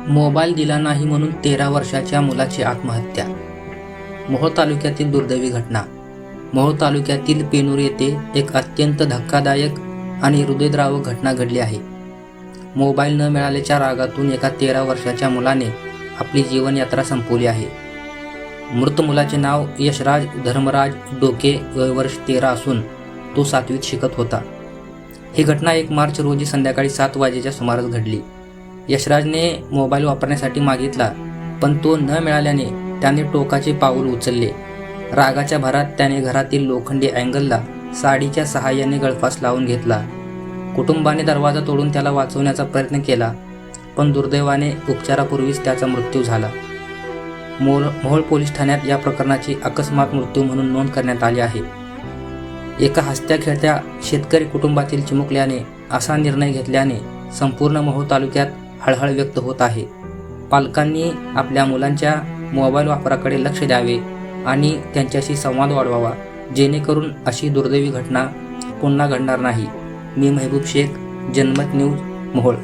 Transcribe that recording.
Mobile दिला नाही म्हणून 13 वर्षाच्या मुलाची आत्महत्या. मोहोळ तालुक्यातील दुर्दैवी घटना. मोहोळ तालुक्यातील पेनूर येथे एक अत्यंत धक्कादायक आणि हृदयद्रावक घटना घडली आहे. मोबाईल न मिळाल्याच्या रागातून एका 13 वर्षाच्या मुलाने आपली जीवनयात्रा संपवली आहे. मृत मुलाचे नाव यशराज धर्मराज डोके, वय वर्ष 13 असून तो 7वीत शिकत होता. ही घटना 1 मार्च रोजी संध्याकाळी 7 वाजेच्या सुमारास घडली. यशराजने मोबाईल वापरण्यासाठी मागितला, पण तो न मिळाल्याने त्याने टोकाचे पाऊल उचलले. रागाच्या भरात त्याने घरातील लोखंडी अँगलला साडीच्या सहाय्याने गळफास लावून घेतला. कुटुंबाने दरवाजा तोडून त्याला वाचवण्याचा प्रयत्न केला, पण दुर्दैवाने उपचारापूर्वीच त्याचा मृत्यू झाला. मोहोळ पोलीस ठाण्यात या प्रकरणाची अकस्मात मृत्यू म्हणून नोंद करण्यात आली आहे. एका हसत्या खेळत्या शेतकरी कुटुंबातील चिमुकल्याने असा निर्णय घेतल्याने संपूर्ण मोहोळ तालुक्यात हळहळ व्यक्त होत आहे. पालकांनी आपल्या मुलांच्या मोबाईल वापराकडे लक्ष द्यावे आणि त्यांच्याशी संवाद वाढवावा, जेणेकरून अशी दुर्दैवी घटना पुन्हा घडणार नाही. मी महबूब शेख, जनमत न्यूज, मोहोळ.